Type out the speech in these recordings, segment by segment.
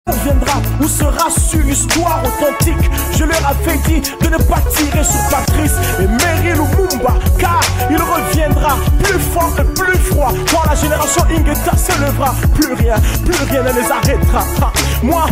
Viendra ou sera-ce une histoire authentique? Je leur avais dit de ne pas tirer sur Patrice et Meryl Lumumba, car il reviendra plus fort et plus froid. Quand la génération Ingeta se lèvera, plus rien ne les arrêtera. Moi,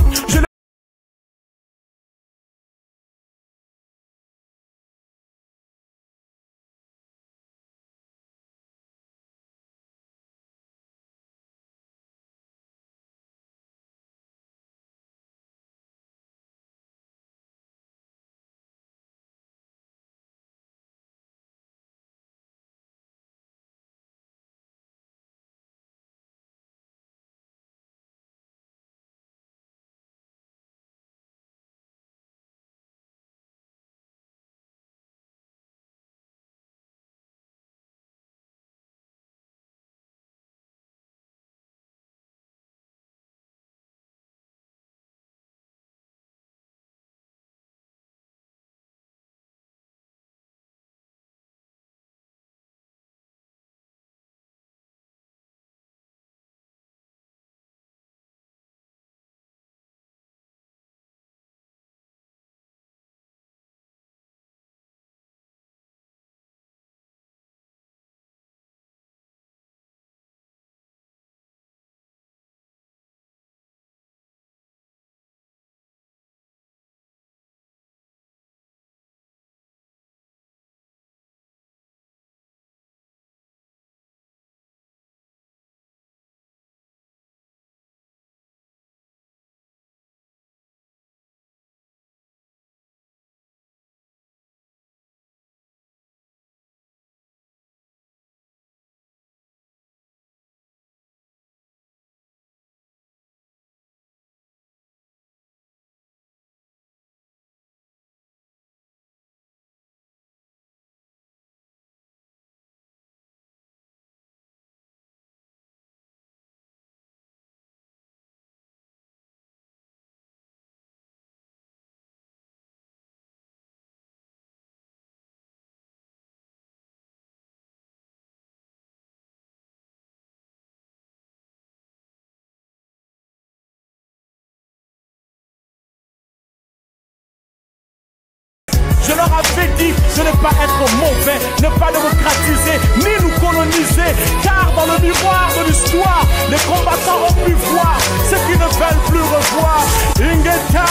je leur avais dit de ne pas être mauvais, ne pas démocratiser, ni nous coloniser, car dans le miroir de l'histoire, les combattants ont pu voir ce qu'ils ne veulent plus revoir. Ingeta,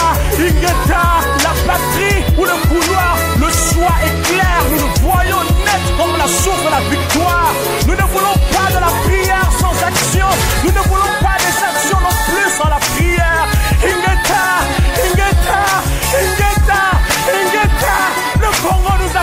la patrie ou le couloir, le choix est clair, nous le voyons net comme la source de la victoire. Nous ne voulons pas de la prière sans action, nous ne voulons pas des actions non plus sans la prière. Ingeta, le Congo nous a...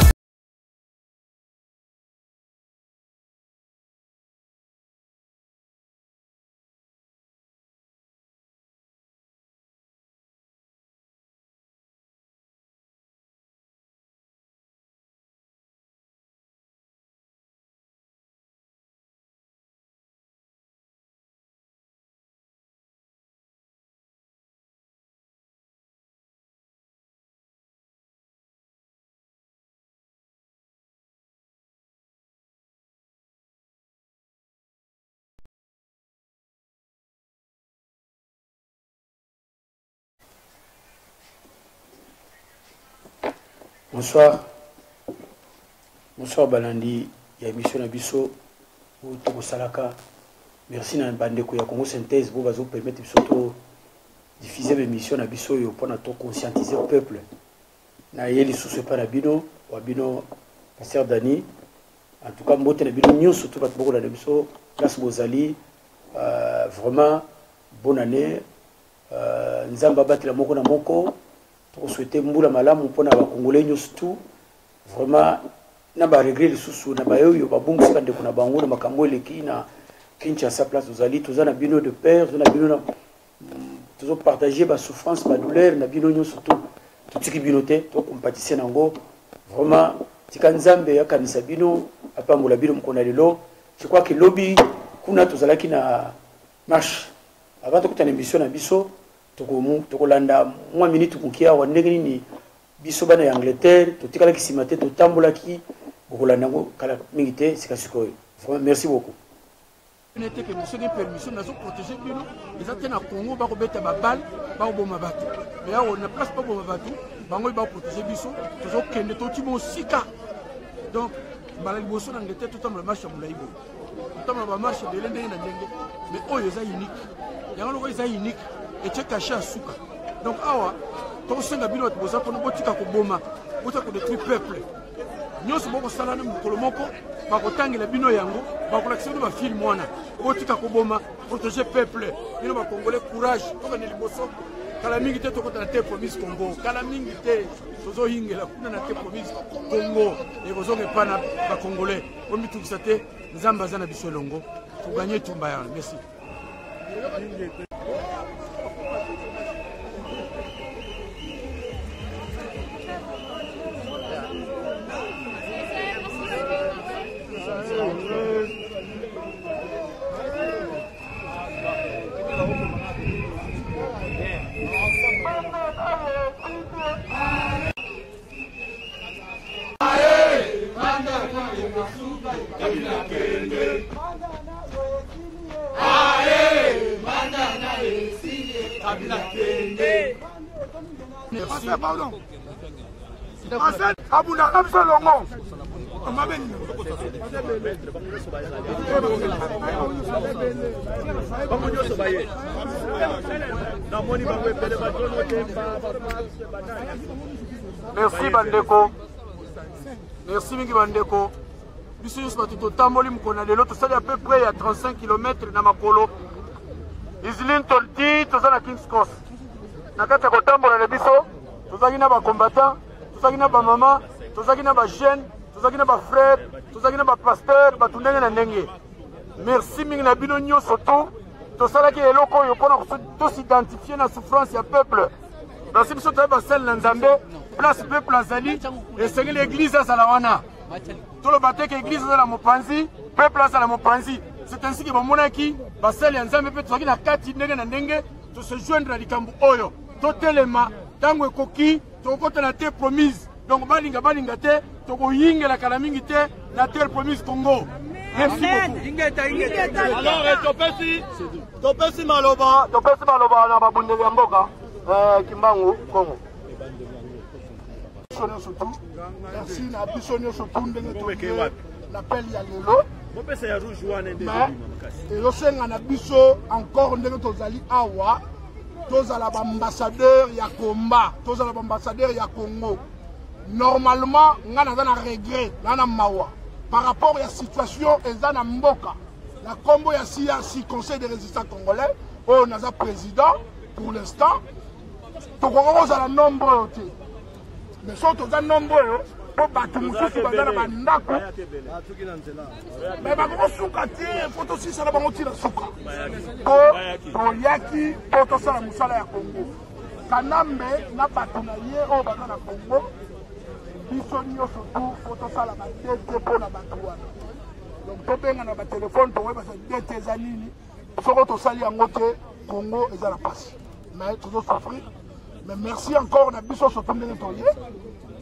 Bonsoir. Bonsoir Balandi. Il y a émission à Bisso ou Togo Salaka. Merci à Bandeko. Il y a Congo Synthèse pour vous permettre de diffuser l'émission à Bisso et pour conscientiser le peuple. Na yeli sous pas na bino ou bino pasteur Dani. En tout cas, mbote na bino news surtout pas beaucoup na Bisso. Grâce Bozali. Vraiment bonne année. Nzamba batila moko na moko. Pour souhaiter Mboula Malam pour les Congolais tout vraiment n'a pas réglé les sous n'a pas eu pas bon c'est de qu'on a bango na makambo leki na Kinshasa place aux alliés tous en bino de père tous en bino tous partager ma souffrance ma douleur na bino surtout tout ce qui binoté to compatisser nango vraiment tikanzambe ya kanisa bino apambola bino mkona lelo je crois que lobby kuna tozalaki na marche avant de écouter l'émission na biso tokolanda mwa minute mukia wa ndenge nini biso bana ya Angleterre totikala kisimate totambola ki bokolanda ngo kala mingi te sika sikoyo. Vraiment merci beaucoup. n'était que monsieur une permission nous avons protégé bino les autres na Congo ba ko beta ba balle ba ko boma bato mais là on ne place pas boma bato bango ba protéger biso tozo kende to timo sika donc bala liboso na ngete tout le marche mu laibo tout le marche de l'ende na ndenge mais oyo za unique yango loko za unique et tu caché à suka donc awa to senga bino to boza ko no botika ko boma botika ko détruire peuple nyonso boko sala na mukolo moko bakotangela bino yango bakolakisa bino bafilme wana botika koboma protéger peuple bino bakongolais courage tokende liboso kala mingi te tokota na te province Congo kala mingi te tozohingela kuna na te province Congo ekozonga epa na bakongolais omitukisa te nzambe aza na biso elongo toganye tumba yana merci. Merci. Pardon. Abuna Absalongo. Merci Bandeko. Merci Mingi Bandeko. Biso yos batuto tamboli mukona lelo to sali à peu près à 35 km na makolo. Islin Tolti to na King's Cross. Nakata ko tambola na biso, to zaki na ba combattant, to zaki na ba maman, to zaki na ba jeune, to zaki na ba frère, to zaki na ba pasteur, ba tundenge na ndenge. Merci Mingi na bino nyonso tout. To sala ki eloko yo pona to s'identifier na souffrance ya peuple. Dans ce biso to ba sel na Nzambe, place peuple azali, et c'est l'église azala wana. Tout le bâtiment que l'église est la mopanzi, peuple est la mopanzi. C'est ainsi que monaki, basel yanzambe pe toki na kati ndenge na ndenge, to se joindre à likambu oyo. To telema, tango ekoki, to kota na te promise. Donc balinga te, to ko yingela kala mingi te na terre promise Congo. Merci beaucoup. Alors topesi maloba na babundeli ya mboka Kimbangu Congo. Merci na biso nyonso ndenge to l'appel ya lelo et losenga na biso encore ndenge tozali awa tozala ba ambassadeur ya combat tozala ba ambassadeur ya Congo normalement ngana na regret na mawa par rapport à la situation eza na mboka la combo ya CRC Conseil de résistance congolais on a président pour l'instant tokoko za la nombre mais surtout za nombre pour battre mususu bazana bandako mais bako suka te photo si sala bango tira suka ko yaki photo sala musala ya Congo kanambe na bato na ye o bazana Congo biso nyonso tout photo sala ba tete pona bato wana donc to benga na ba téléphone to weba sa dete za nini soko to sali yango te Congo ezala passe mais toujours souffrir mais merci encore na biso so tondenge to ye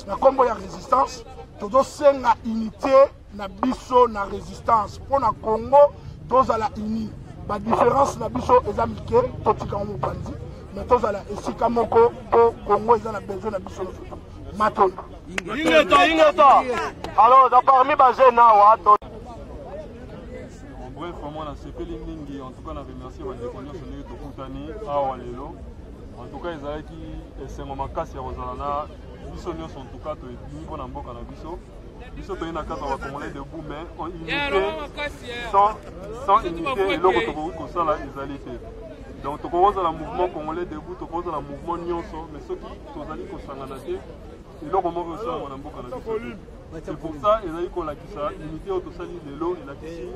na combo ya résistance todo senga unité na biso na résistance pour na Congo tozala uni ba différence na biso eza mike totika mo panzi mais tozala esika moko po Congo eza na besoin na biso matondo ingeta alors da parmi ba jeune wa bref moi na sepeli mingi en tout cas na remercier ba déconner sur les tokutani awa lelo en tout cas ezalaki esengo makasi ya kozala na biso nyonso en tout cas toyebimi mpona mboka na biso biso toyei na kati ya bacongolais debout mais en unité sans unité eloko tokoki kosala ezali te donc tokozala mouvement congolais debout tokozala mouvement nyonso mais soki tozali kosangana te eloko moko esalama na mboka na biso c'est pour ça ezali kolakisa unité oyo tosali lelo elakisi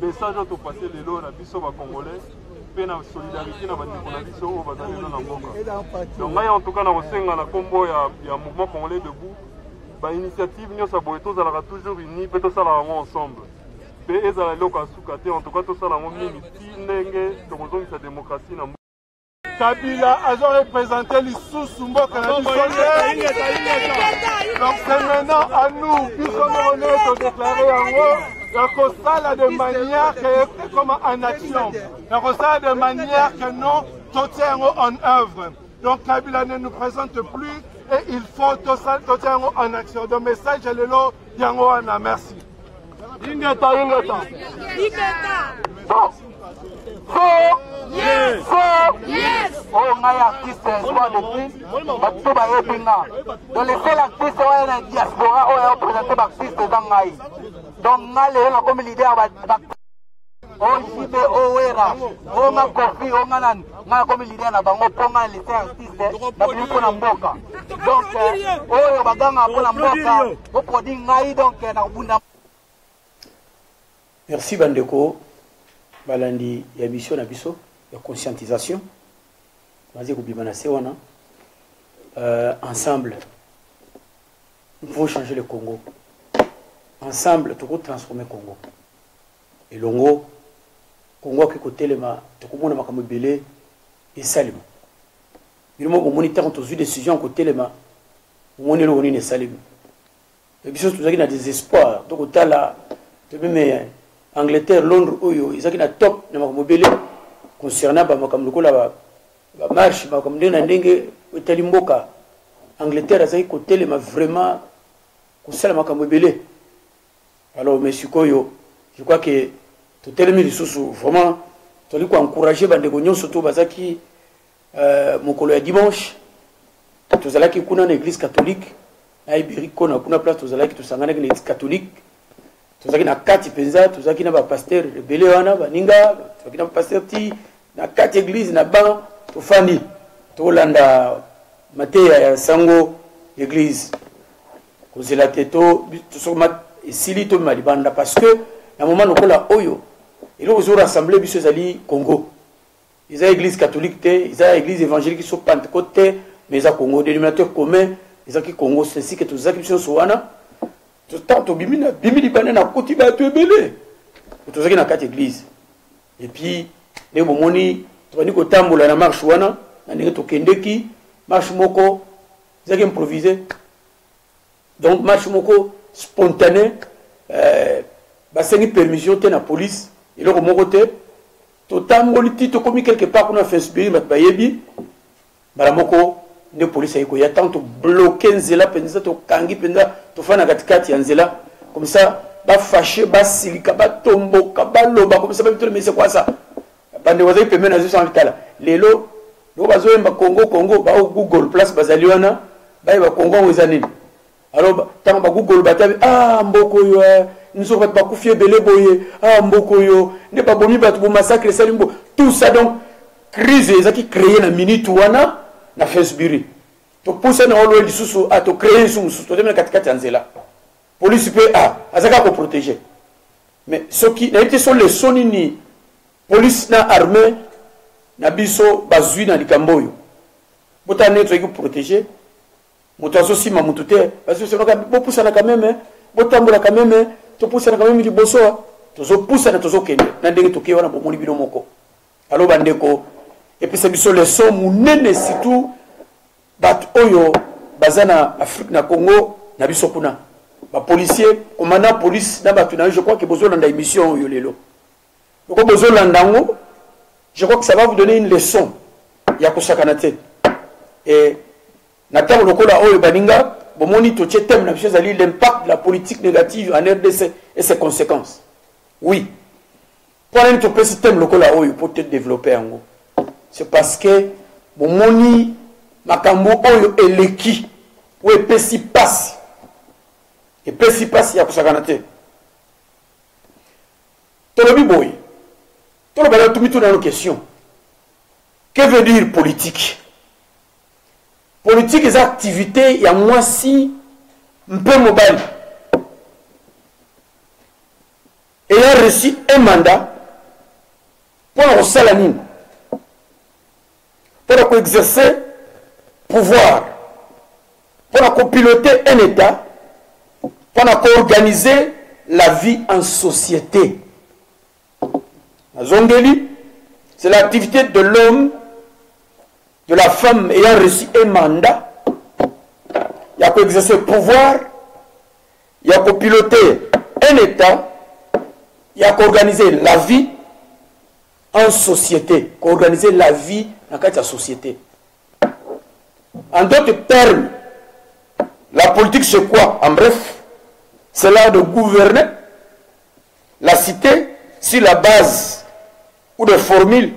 message oyo topase lelo na biso bacongolais mpe na solidarité na bandeko na biso oyo bazali eza na mboka donc ngai en tout cas na kosenga na nkombo ya mouvement congolais debout bainitiative nyonso ya boye tozalaka toujours unis mpe tosalaka yango ensemble mpe ezala eloko ya suka te en tout cas tosala yango mingi ti ndenge tokozongisa démocratie na mboka Kabila a représenté l'Issou mboka na biso donc c'est maintenant à nous biso na déclarer yango de manière que, comme en action. De manière que nous, tout tient en œuvre. Donc, Kabila ne nous présente plus et il faut tout tient en action. Donc, message, je le lot, Yangoana, merci. Ingeta. Yes. Oh, my artiste, soit depuis, tout va être bien. Donc, les seuls artistes, on est dans diaspora, on est représenté par artistes dans Ngaï. Donc, on a comme leader, on JB, Owera, on a Kofi, on a comme leader, on a les artistes, on a pour la Mboka. Donc, on a pour la Mboka, on produit Ngaï, donc, on a. Merci Bandeko. Balandi ya mission na biso ya conscientisation. Vas-y kubimana sewana. Ensemble, nous pouvons changer le Congo. Ensemble, nous pouvons transformer le Congo. Et le Congo qui côté le ma, tout le monde a comme belé et salim. Il m'a moniteur ont eu décision côté le ma, on est le on est salim. Et bien sûr, tout ça qui a des espoirs. Donc au là, tu même Angleterre, Londres, Oyo, ils ont qui na top, na comme belé concernant ba comme le la ba marche, ba comme ndena ndenge Italimboka. Angleterre a dit côté le ma vraiment concernant comme belé. Alors monsieur Koyo, je crois que tout est mis sous vraiment tu dois encourager bande gonyo surtout bazaki mon collègue dimanche tout ça là qui kuna l'église catholique na ibiriko na kuna place tout ça là qui tout sangana que l'église catholique tout ça qui na kati penza tout ça qui na ba pasteur belé wana baninga tout ça qui na pasteur ti na kati église na ban to fandi to landa mateya ya sango église kozela teto tout ça et sili to malibanda parce que à un moment où la oyo ils ont rassemblé biso zali Congo ils ont église catholique ils ont église évangélique sur Pentecôte mais ils ont Congo dénominateur commun ils ont qui Congo c'est ainsi que tous ça qui sont soana tout temps to bimina bimili banana koti ba to belé tout ça qui na quatre églises et puis les momoni to bani ko tambola na marche wana na ndenge to kendeki marche moko ils ont improvisé donc marche moko spontané basengi permission te na police et le mon côté to tamboli ti to komi quelque part qu'on a fait subir mat bayebi bala moko ne police ayiko ya tant to bloquer nzela penza to kangi penza to fana katikati ya nzela comme ça ba fâché ba silika ba tomboka ba loba comme ça ba bitolo mais c'est quoi ça bande waza pemena na zo vitala lelo lo bazo emba Congo ba Google place bazaliwana ba ba Congo wezanini alors tant ba Google batabi mboko yo nous avons pas confié belé boye mboko yo ne pas bomi batu bo massacre salimbo tout ça donc crise ezaki créer na minute wana na Facebook to pousser na olo lisusu to créer susu to demena katikati anzela police peut azaka ko protéger mais ce qui na été sont les sonini police na armée na biso bazui na likamboyo botane to ko protéger moto asosi ma mutute parce que c'est bo pousser na quand même botambola quand même to pousse na quand même liboso to zo pousse na to zo kende na ndenge to kiwana bo moni bino moko alo bandeko et puis c'est biso les son munene surtout bat oyo bazana Afrique na Congo na biso kuna ba policier commandant police na batu na je crois que besoin landa émission yo lelo donc besoin landango je crois que ça va vous donner une leçon ya ko sakanate et na tango lokola oyo baninga bomoni to thème na biso ali l'impact de la politique négative en RDC et ses conséquences. Oui. Pour un to petit thème lokola oyo pour te développer ango. C'est parce que bomoni makambo oyo eleki ou epesi passe. Epesi passe ya kusakana te. Tolobi boy. Tolobi la tumitu na nos questions. Que veut dire politique? Politique et activités, il y a moi si un peu mobile. Et il a reçu un mandat pour salamine, pour exercer pouvoir, pour piloter un État, pour organiser la vie en société. La Zongeli, c'est l'activité de l'homme, de la femme ayant reçu un mandat, il y a qu'à exercer le pouvoir, il y a qu'à piloter un État, il y a qu'organiser la vie en société, qu'organiser la vie dans la société. En d'autres termes, la politique c'est quoi? En bref, c'est l'art de gouverner la cité sur la base ou de formules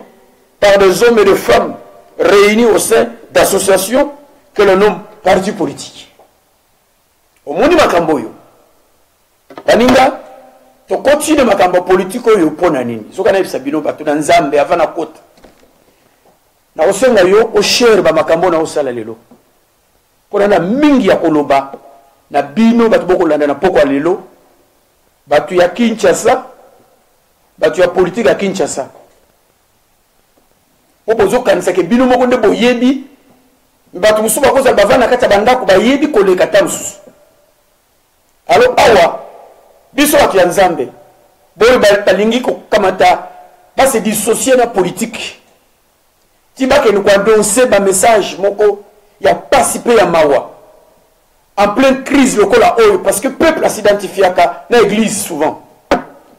par des hommes et des femmes réunis au sein d'associations que l'on nomme partis politiques. Au monde makambo yo, baninga to continue makambo politique yo pona nini? Soka na bisabino bato na nzambe avana kota. Na osenga yo o cher ba makambo na osala lelo. Pona na mingi ya koloba na bino bato boko landa na poko lelo. Batu ya Kinshasa, batu ya politique ya Kinshasa. Opozo kanisa ke bino moko nde boyebi, batu musuba koza bavana kata bandako bayebi koleka tamsusu. Alors awa, biso batu ya Nzambe, boye balingi ko kamata ba se dissocier na politique. Tiba ke nous annoncer ba message moko ya participer ya mawa. En pleine crise lokola oyo parce que le peuple a s'identifié à l'église souvent.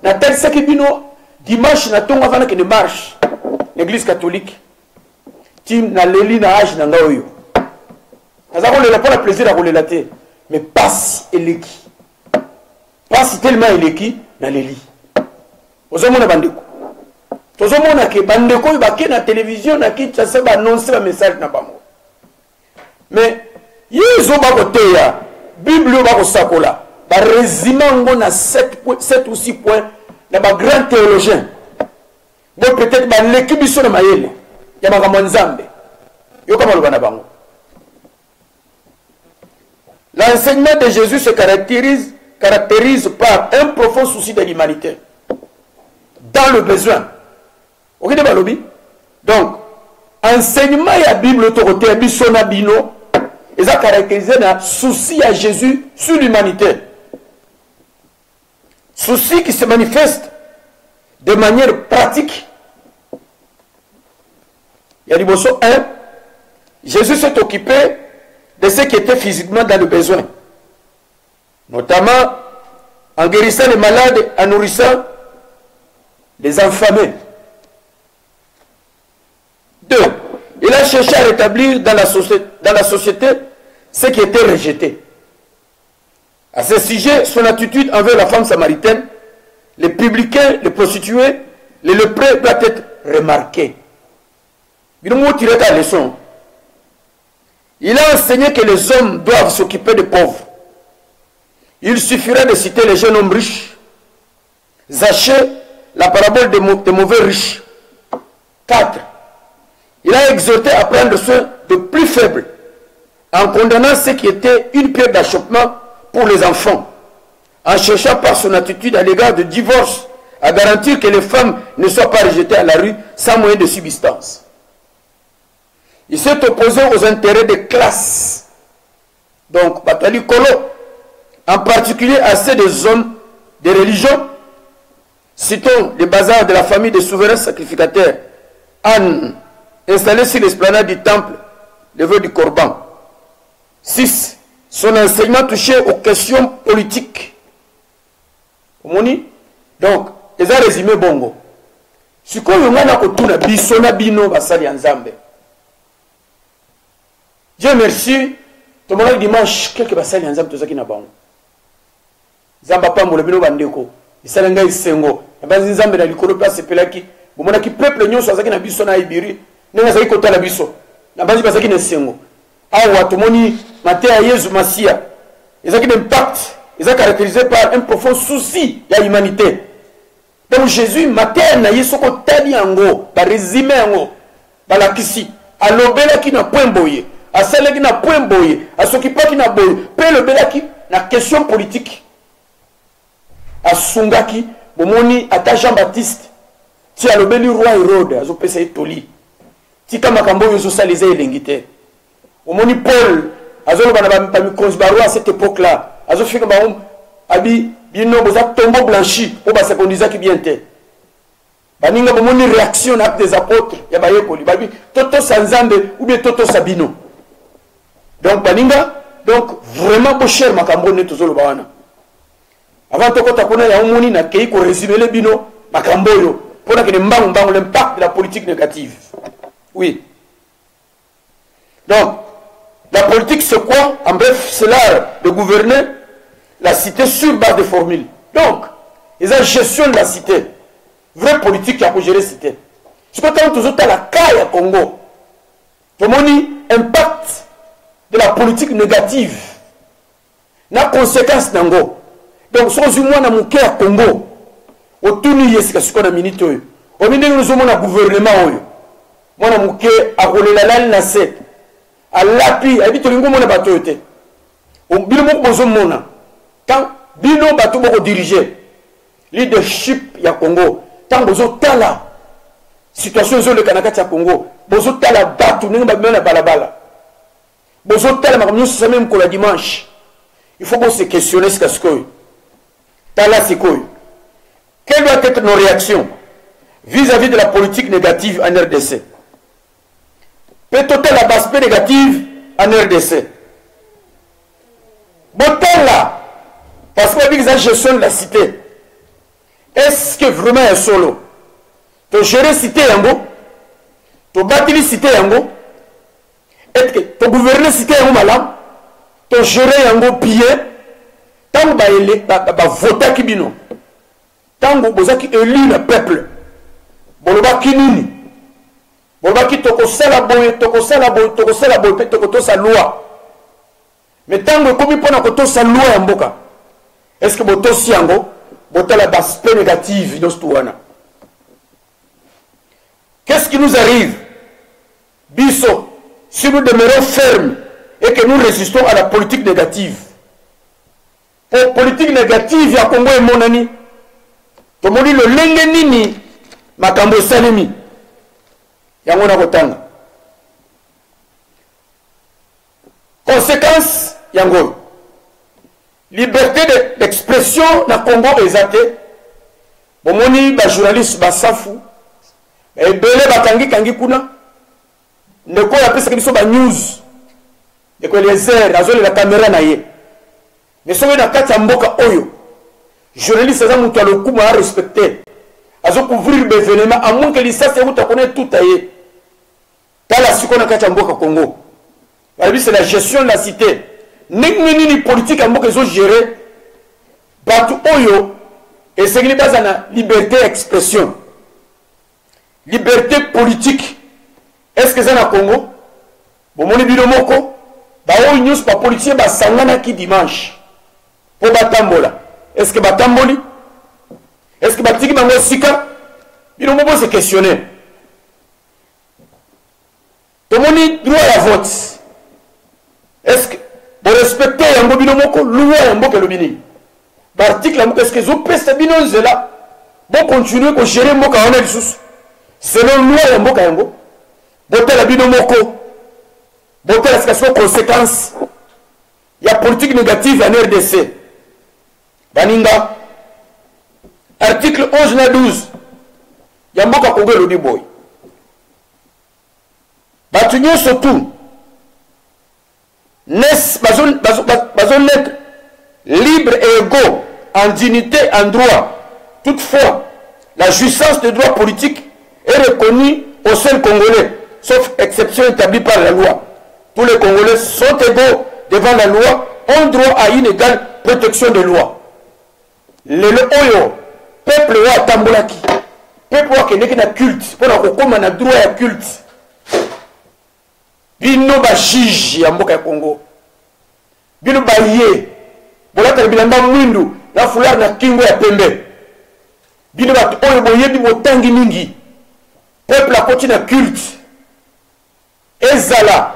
Na tel saki bino dimanche na tonga vana que ne marche l'église catholique. Tim na leli na âge na oyo. Nazako le pas le plaisir à rouler la terre mais passe eleki. Passe tellement eleki na leli. Ozomona bandeko. Tozomona ke bandeko ba ke na télévision na Kinshasa ba annoncer un message na bango. Mais ils ont bakoté ya Bible bako sakola ba résumé ngo na 7 ou 6 points na ba grand théologien. Donc peut-être ba l'équipe biso na mayele ya makambo nzambe. Yo kama lo bana bango. L'enseignement de Jésus se caractérise par un profond souci de l'humanité dans le besoin. OK de balobi. Donc enseignement ya Bible to côté biso na bino. Ils ont caractérisé un souci à Jésus sur l'humanité. Souci qui se manifeste de manière pratique. Il y a du bosso 1. Jésus s'est occupé de ceux qui étaient physiquement dans le besoin. Notamment en guérissant les malades, en nourrissant les affamés. 2. Il a cherché à rétablir dans la société ce qui était rejeté. À ce sujet, son attitude envers la femme samaritaine, les publicains, les prostituées, les lépreux doit être remarquée. Il a enseigné que les hommes doivent s'occuper des pauvres. Il suffirait de citer les jeunes hommes riches. Zachée, la parabole des mauvais riches. 4. Il a exhorté à prendre soin de plus faibles, en condamnant ce qui était une pierre d'achoppement pour les enfants, en cherchant par son attitude à l'égard du divorce à garantir que les femmes ne soient pas rejetées à la rue sans moyen de subsistance. Il s'est opposé aux intérêts des classes, donc Batali Kolo, en particulier à ceux des hommes des religions. Citons les bazars de la famille des souverains sacrificateurs, Anne, installé sur l'esplanade du temple, le vœu du Corban. 6. Son enseignement touchait aux questions politiques. Donc, ils ont résumé bongo. Si vous avez bisona bino basali nzambe. Dieu merci. Tout le monde dimanche quelques basali nzambe tozaki na bango. Zamba pambo bino bandeko. Isalenga isengo. Bazi nzambe na likolo place pelaki. Bomona ki peuple nyonso azaki na bisona ibiri. Nenga zaki kota na biso. Na bazi basaki na sengo. Awa tomoni Matthieu Yesu Masia. Ils ont un impact. Ils sont caractérisés par un profond souci de l'humanité. Donc Jésus, Matthieu na Yesu kotali yango, ba résumé yango, ba la kisi. Alobela ki na point boye, asale ki na point boye, asokipa ki na boye, pe lobela ki na question politique. Asungaki, bomoni ata Jean-Baptiste, ti alobeli roi Hérode, azopesa etoli. Ti kama kambo yo salize elengite. Omoni Paul, azoloba na ba mikonzibaro à cette époque-là, azofika ba abi bino boza tombeau blanchi o ba sekondiza ki bien te. Baninga bomoni réaction na des apôtres ya bayekoli babi toto sanzambe ou bien toto sabino. Donc baninga donc vraiment beau cher makambo ne tozoloba wana. Avant de kota ya omoni na kei ko résumer le bino makamboyo pour que l'impact de la politique négative. Oui. Donc, la politique c'est quoi? En bref, c'est l'art de gouverner la cité sur base de formules. Donc, ils ont gestion de la cité. Vraie politique qui a pour gérer la cité. Ce que tu as toujours à la caille à Congo. Tu as impact de la politique négative. Na conséquence nango. Donc, si on a mon cœur à Congo, au tourni yesika ce qu'on a minute. Au milieu nous avons un gouvernement. Moi, mon cœur à rouler la laine na set. À l'appui, à bito lingo mona bato yote. Au bilo moko bozo mona. Quand bino bato boko diriger leadership ya Congo, tant bozo tala situation zo le kanakati ya Congo, bozo tala bato ningo babena balabala. Bozo tala makamyo ça même ko la dimanche. Il faut qu'on se questionne ce que tala c'est quoi. Quelles doivent être nos réactions vis-à-vis de la politique négative en RDC? Peut-on la base négative en RDC? Bon, là, parce que avec la gestion de la cité, est-ce que vraiment un solo? Tu gères la cité yango, tu bâtis la cité yango, est-ce que tu gouvernes la cité yango malam, tu gères yango pillé, tant que voter qui bino, tant que vous avez élu le peuple, vous avez nini. Bolbaki toko sala boye toko sa loi. Mais tant que comme pona ko to sa loi ya mboka. Est-ce que boto siango bota la aspect négatif dans touana? Qu'est-ce qui nous arrive? Biso, si nous demeurons fermes et que nous résistons à la politique négative. Pour politique négative ya Congo et monani. Tomoni le lenge nini makambo salemi. Yangona kotanga. Conséquence yango. Liberté d'expression na Congo ezate. Bomoni ba journaliste ba safu. Ebele bakangi kuna. Ndeko ya pesa kibiso ba news. Ndeko les airs azole la caméra na ye. Mais sowe na kati ya mboka oyo. Journaliste za mutu alokuma a respecter. Azo couvrir l'événement à moins que l'ISA se vous connaît tout aillé. Dans la seconde Kachamboka Congo. C'est la gestion de la cité. Ni politique à moi qu'ils ont géré. Batu Oyo. Et c'est que base la liberté d'expression. Liberté politique. Est-ce que c'est dans Congo? Bon, mon binomoko. Bah, on news pas politicien, bah, sangana qui dimanche. Pour Batambola. Est-ce que Batamboli? Est-ce que Batiki Bango Sika? Il ne peut se questionner. Tout le monde droit à vote. Est-ce que vous respectez Yango Binomoko, loi Yango Kelobini? L'article, est-ce que vous pestez Binonze là? Vous continuez à gérer Moka en Elsus. Selon loi Yango Yango. Vous la Binomoko. Vous la situation conséquence. Il y a politique négative en RDC. Baninga. Article 11 na 12. Yamboka Congo Lodi Boy. Batunyo surtout. Bazon être libre et égaux en dignité, en droit. Toutefois, la jouissance des droits politiques est reconnue aux seuls Congolais, sauf exception établie par la loi. Tous les Congolais sont égaux devant la loi, ont droit à une égale protection des lois. Le Oyo. Peuple wa tambolaki. Peuple wa keneki na culte. Pour kokoma na droit ya culte. Bino ba juge ya mboka ya Congo. Bino ba ye. Bolata bilamba mwindu. La foulard na kingo ya pembe. Bino ba oyo boyebi botangi mingi. Peuple a continué na culte. Ezala.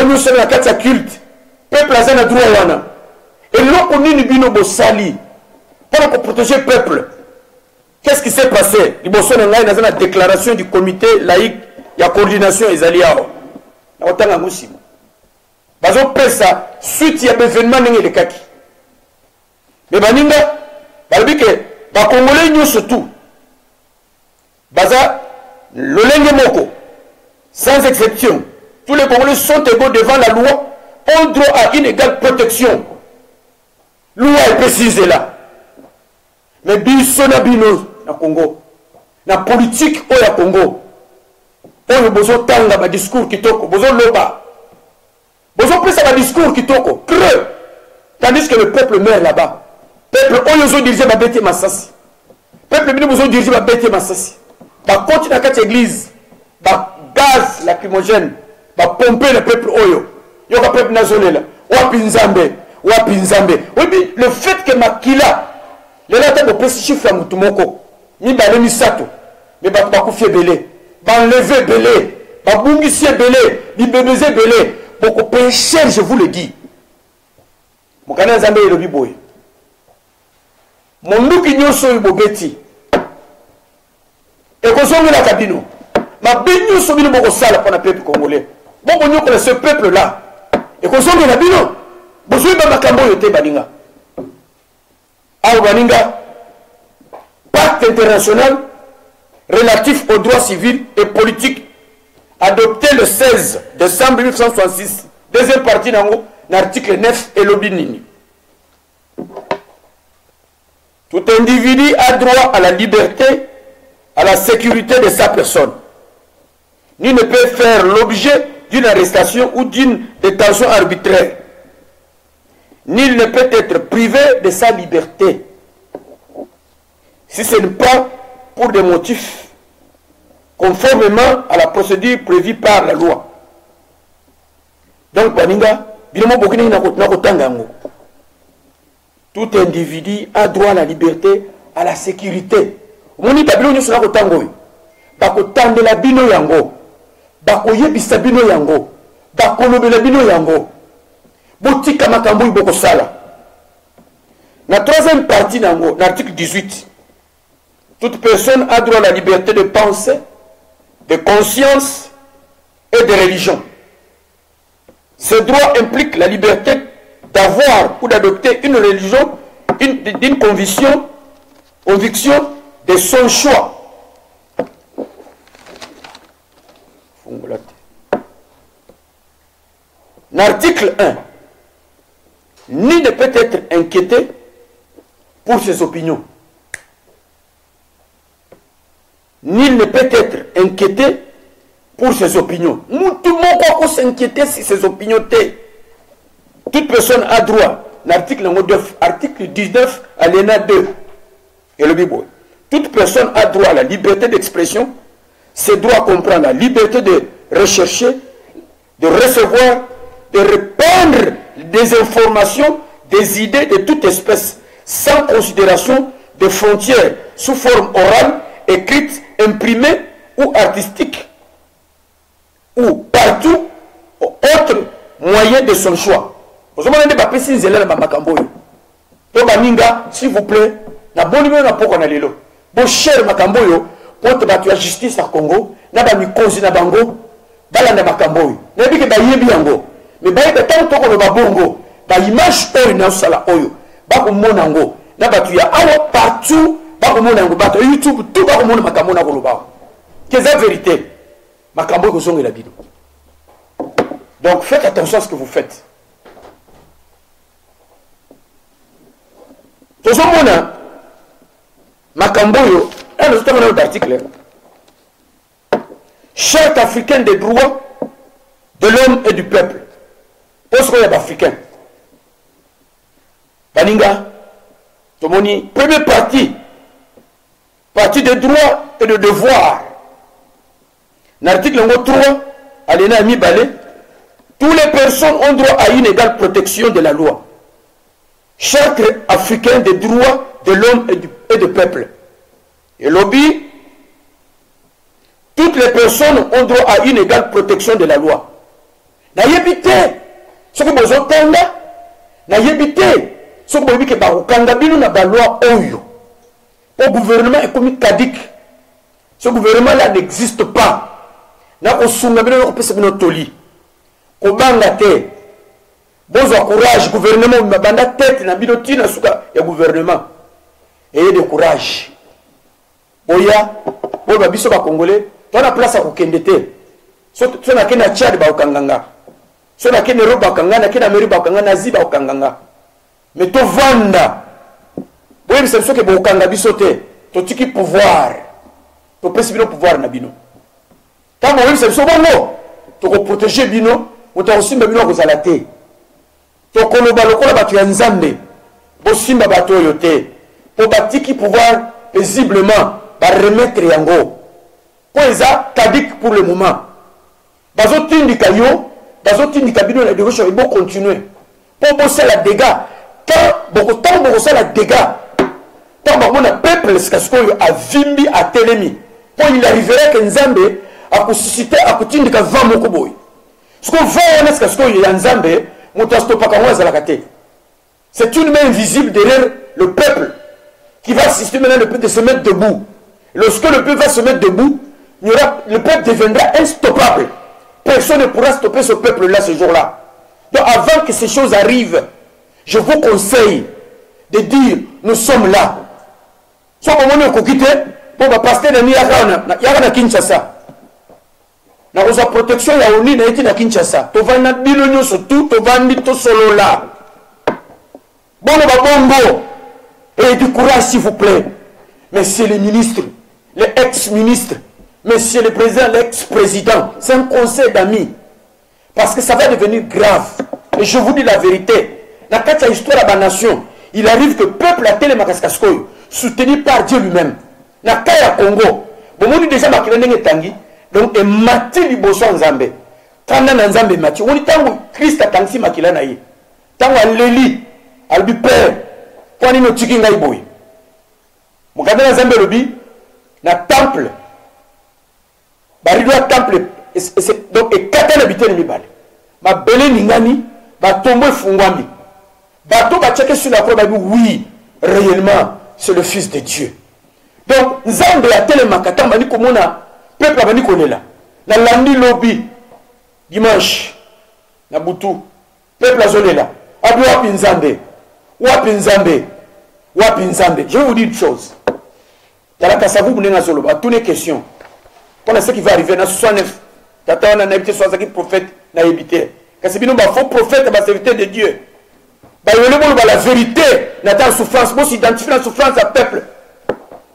Onu se na kati ya culte. Peuple a na droit wana. Et loko nini bino bosali. Pour protéger le peuple. Qu'est-ce qui s'est passé? Il y a la déclaration du comité laïque, il y a coordination et alliés. Il y a autant de choses. Parce que ça, suite il y a des événements de kaki. Mais baninga, balbi que les Congolais nous surtout. Baza le lenge moko, sans exception, tous les Congolais sont égaux devant la loi, ont droit à une égale protection. Loi est précisée là. mais biso na bino na Congo na politique o ya Congo oyo bozo tanga ba discours kitoko bozo loba bozo pesa ba discours kitoko creux tandis que le peuple meurt là-bas peuple oyo zo diriger ba bete Masasi peuple bino bozo diriger ba bete Masasi ba continue na kati église ba gaz lacrymogène ba pomper le peuple oyo yoka peuple nazolela wapi nzambe oui le fait que makila les là tabo pesi chiffre mutu moko ni bale misato mais ba bakufie belé ba enlever belé ba bungisie belé bi bébézé belé beaucoup péché je vous le dis mokana nzambe elobi boye monduki nyonso oyo bobeti ekozongela kabino mabinyo so bino bokosala mpona peuple congolais bongonyokola ce peuple là ekozongela bino bozwi ba makambo oyo te baninga awa baninga pacte international relatif aux droits civils et politiques adopté le 16 décembre 1966 deuxième partie nango l'article 9 elobi nini tout individu a droit à la liberté, à la sécurité de sa personne. Nul ne peut faire l'objet d'une arrestation ou d'une détention arbitraire. Nul ne peut être privé de sa liberté, si ce n'est pas pour des motifs conformément à la procédure prévue par la loi. Donc, baninga, bilamo bokini na kotanga ngo. Tout individu a droit à la liberté, à la sécurité. Moni babilo nyo sona kotango yo. Bako tandela bino yango. Bako yebisa bino yango. Bako lobela bino yango. Botika makambo yi boko sala. La troisième partie nango, l'article 18. Toute personne a droit à la liberté de pensée, de conscience et de religion. Ce droit implique la liberté d'avoir ou d'adopter une religion, d'une conviction de son choix. L'article 1. Nul ne peut être inquiété pour ses opinions. Nul ne peut être inquiété pour ses opinions. Tout le monde peut s'inquiéter si ses opinions t'es. Toute personne a droit, l'article 19, alinéa 2, et le Bible. Toute personne a droit à la liberté d'expression. Ce droit comprend la liberté de rechercher, de recevoir, de répandre des informations, des idées de toute espèce, sans considération de frontières, sous forme orale, écrite, imprimée ou artistique, ou partout, autre moyen de son choix. S'il vous plaît, na boni na poko na lelo. Bo cher makambo yo, pour te battre la justice à Congo, na ba mikozi na bango, balanda makambo yo. Na biki ba yebi yango. Mais ba yeba tant to ko ba bongo, ba image oyo na sala oyo. Ba ko mona ngo, na ba tu ya awa partout, ba ko mona ngo ba to YouTube tout ba ko mona makambo na ko loba. Que c'est vérité. Makambo ko zonga la bino. Donc faites attention à ce que vous faites. Tozomona Makamboyo, un autre article. Charte africaine des droits de l'homme et du peuple. Poste africain. Baninga, Tomoni, première partie. Partie des droits et des devoirs. L'article 3, alinéa mi-balé. Toutes les personnes ont droit à une égale protection de la loi. Charte africaine des droits de l'homme et du peuple. Et lobby, toutes les personnes ont droit à une égale protection de la loi. N'ayébité, ce que vous entendez, n'ayébité, ce que vous dites que vous na ba loi oyo. Au gouvernement est comme caduc. Ce gouvernement-là n'existe pas. N'a pas sunga bino ko pesa bino toli. Ko banga te. Bonjour courage, gouvernement, mabanda tête na bidoti na suka ya gouvernement. Ayez de courage. Oya, oya biso ba congolais, to na place à kokendete. So na kena Tchad ba okanganga. So na kena Roba okanganga, na kena Meri ba okanganga, na Ziba okanganga. Mais to vanda. Oui, mais c'est ce que vous avez sauté. Tu as pouvoir. Tu peux le pouvoir na bino. Quand vous avez ce bongo, tu peux protéger bino, ou tu as aussi bino vous alaté. Tu as le balo la batu nzambe. Bo simba bato yote. Pour batiki pouvoir paisiblement ba remettre yango. Pour ça, tadik pour le moment. Bazo tindika yo, bazo tindika bino la déroche et bon continuer. Pour bosser la dégâts. Tant beaucoup la dégâts. Tant beaucoup de peuple a vimbi à Télémi. Pour il arriverait que Nzambe a suscité à Koutine de Kavamo Koboy. Ce qu'on voit, c'est qu'il y a Nzambe, c'est une main invisible derrière le peuple qui va assister maintenant le peuple de se mettre debout. Lorsque le peuple va se mettre debout, le peuple deviendra instoppable. Personne ne pourra stopper ce peuple-là ce jour-là. Donc avant que ces choses arrivent, je vous conseille de dire, nous sommes là. Soit au moment où vous quittez, pour le pasteur de Yagana Kinshasa. Na osa protection ya oni na eti na Kinshasa. To vanda bilo nyoso tout, to vandi to solo là. Bono babongo. Et du courage s'il vous plaît. Messieurs les ministres, les ex-ministres, messieurs le président, l'ex-président. C'est un conseil d'amis. Parce que ça va devenir grave. Et je vous dis la vérité. Dans la histoire de la nation, il arrive que le peuple a télé makaskaskoy, soutenu par Dieu lui-même. Dans le cas du Congo, bon, on dit déjà que tangi, donc et mati liboso nzambe. Tanda na nzambe mati. On dit tango Christ a tangi makila na ye. Tango aleli, albi père, kwani no tiki ngai boy. Mukanda na nzambe lobi na temple. Barido temple donc et kata na bitene mibale. Ma belé ningani, ba tombo fungwami. Bateau va checker sur la croix, oui, réellement, c'est le Fils de Dieu. Donc, Nzambe a tellement makata, mani komona, peuple mani konela. Na landi lobby, dimanche, na butu, peuple a zolela. Abu wapi Nzambe, wapi Nzambe, wapi Nzambe. Je vais vous dire une chose. Dans la Kassavou, vous n'avez pas toutes les questions. Pendant ce qui va arriver, dans 69, tata on a habité 60 prophète, n'a habité. Quand c'est bien, un faux prophète, un serviteur de Dieu. La vérité, la souffrance, vous s'identifiez la souffrance à peuple.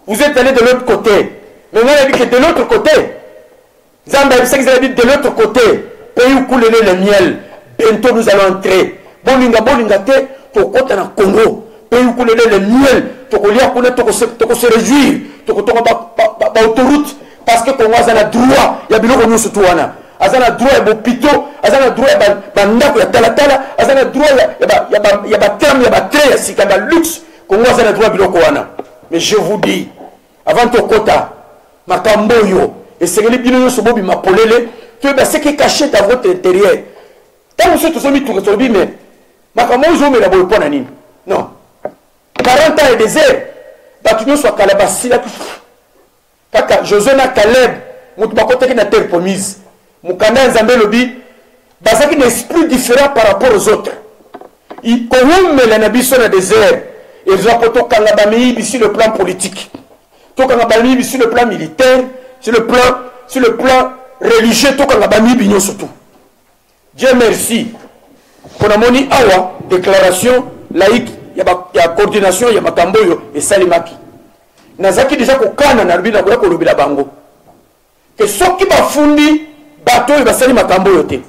Vous êtes allé de l'autre côté. Mais on a dit que de l'autre côté, Zambie, c'est que vous avez dit de l'autre côté, pays où coule le miel, bientôt nous allons entrer. Bolinga, tu côté dans le Congo, pays où coule le miel, tu se réjouir, tu autoroute, parce que le Congo a le droit, il y a bien que nous se trouvons. Azana droit ya bopito, azana droit ya bandako ya talatala, azana droit ya terme ya batrait ya sika ba luxe, Congo azana droit biloko wana. Mais je vous dis, avant to kota, makambo yo, et c'est que bino yo sobobi mapolele, tu es ce qui est caché dans votre intérieur. Tant que vous avez mis tout le mais makambo yo me la boy pona nini. Non. 40 ans et désert, batunyo soit kalabasi la kaka Josué na Caleb, mutu bakote ki na terre promise. Mukanda Nzambe lobi basaki un esprit différent par rapport aux autres. Il kohume la nabi sur le désert et rapporto kangabami sur le plan politique. To kangabami sur le plan militaire, sur le plan religieux, to kangabami binyo surtout. Dieu merci. Pour la moni awa déclaration laïque, il y a coordination, il y a makamboyo et salimaki. Nazaki déjà ko kana na rubina ko lobila bango. Que ceux qui bafundi bateau il va salir makambo yote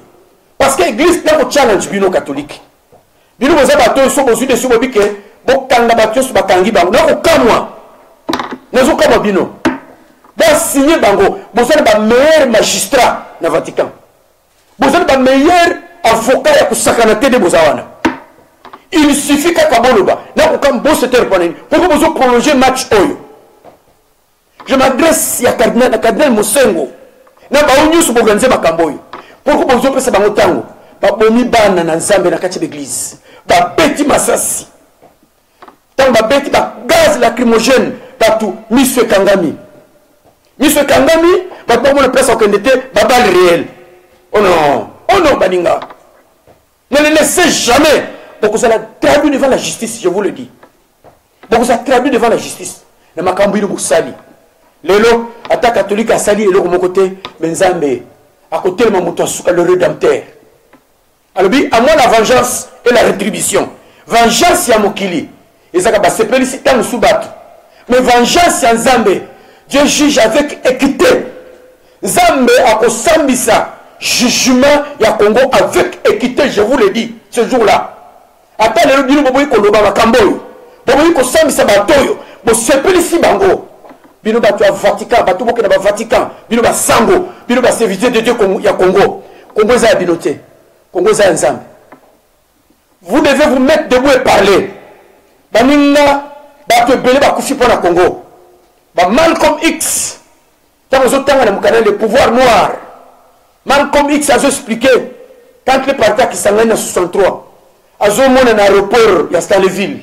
parce que l'église n'a pas challenge bino catholique bino boza bateau so bozu de subo bike bokanga bateau so bakangi bango na ko kamwa nazo kama bino ba signer bango boza ba meilleur magistrat na Vatican boza ba meilleur avocat ya kusakana tede boza wana il suffit ka kaboloba na ko kam bosse terre paneni pour que bozo prolonger match oyo. Je m'adresse à cardinal Mosengo. Na ba nyusu boganze makamboyo pour que bozo pesa bango tango ba bomi bana na Nzambe na kati l'église ba beti masasi tango ba beti ba gaz lacrymogène partout monsieur Kangami ba ba mo pesa okendete ba balle réel. Oh non baninga ne le laissez jamais pour ça la traduit devant la justice, je vous le dis pour ça traduit devant la justice na makamboyo bosali. Lelo, attaque catholique à sali et le mon côté, Benzambe, à côté de mon le rédempteur. Alors, à moi la vengeance et la rétribution. Vengeance, il y a Mokili. ezaka basepelisi tango su bato. Mais vengeance ya Nzambe, Dieu juge avec équité. Nzambe akosambisa jugement ya Congo avec équité, je vous le dis, ce jour-là. Ata lelo bino boboyi koloba makambo oyo. Boboyi kosambisa bato oyo, bosepelisi bango. Bino bato ya Vatican, bato boke na ba Vatican, bino ba sango, bino ba serviteur de Dieu ya Congo. Congo eza ya bino te. Congo eza ya Nzambe. Vous devez vous mettre debout et parler. Baninga bato ebele bakufi mpo na Congo. Ba Malcolm X, tango ozotanga na mokanda le pouvoir noir. Malcolm X a expliqué quand le parti akisangani na 63. Azomona na aéroport ya Stanleyville.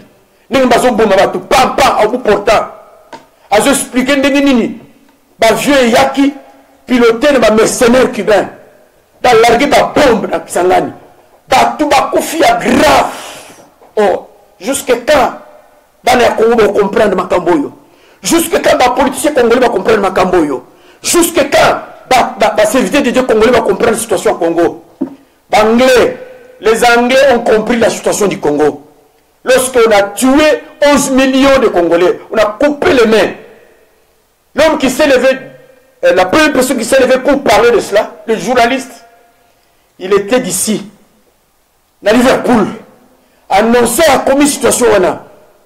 Ndenge bazoboma bato pampa au bout portant. Azo expliqué ndenge nini ba vieux yaki piloté na ba mercenaires cubains. Ba largué ba bombe na Kisangani. Bato bakufi ya grave. Oh, jusqu'à quand bana ya Congo ba comprendre makambo yo? Jusqu'à quand ba politiciens congolais ba comprendre makambo yo? Jusqu'à quand ba serviteurs de Dieu congolais va comprendre la situation au Congo? Les Anglais ont compris la situation du Congo. Lorsqu'on a tué 11 millions de Congolais, on a coupé les mains. L'homme qui s'est levé, la première personne qui s'est levée pour parler de cela, le journaliste, il était d'ici, à Liverpool, annonçant la commis situation.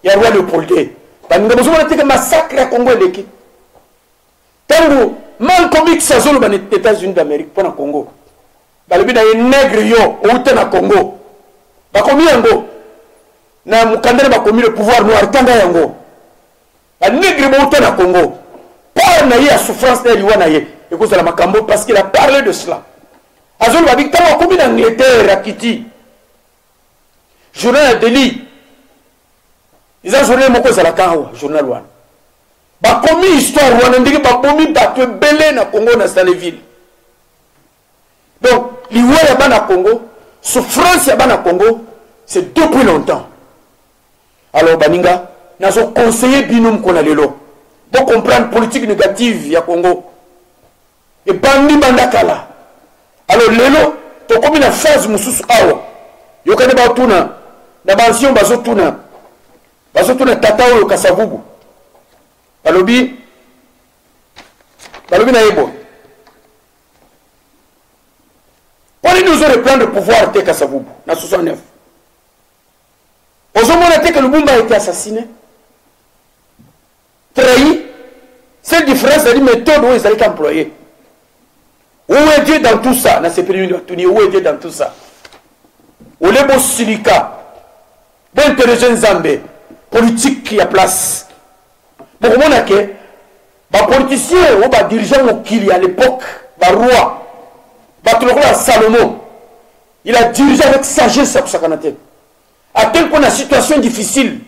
Il y a roi Léopold. Il y a un massacre à Congo. Tango, Malcolm X a zolo les États-Unis d'Amérique pour le Congo. Il y a un nègre yo au Congo. Il y a le pouvoir noir. Il y a un nègre au Congo. Par la souffrance de l'Iwanaye. Parce qu'il a parlé de cela. Azolo a dit que il y a un Angleterre à Kitty. Journal de Delhi. Ils ont journal Moko Zalakawa, journal One. Ba komi histoire wana ndiki ba komi bato belé na Congo na Stanleyville. Donc liwa ya bana Congo, souffrance ya bana Congo, c'est depuis longtemps. Alors baninga, nazo conseiller binum kona lelo. Pour comprendre politique négative ya Congo. Et bandi bandakala. Alors lelo to komi na phase mususu awa. Yokane ba tuna na bansion bazo tuna. Bazo tuna tatao yo Kasavubu. Balobi na yebo. Pour nous aurait plan de pouvoir te Kasavubu, na 69. Aux hommes que Lumumba a été assassiné, trahi, c'est la différence de la méthode où ils allaient employer. Où est Dieu dans tout ça? Dans ces périodes, où est Dieu dans tout ça? Où est le silica? D'intelligence Zambé, politique qui a place. Pour moi, les politiciens ou les dirigeants qui à l'époque, le roi, Salomon, il a dirigé avec sagesse pour sa canette. À tel point la situation difficile,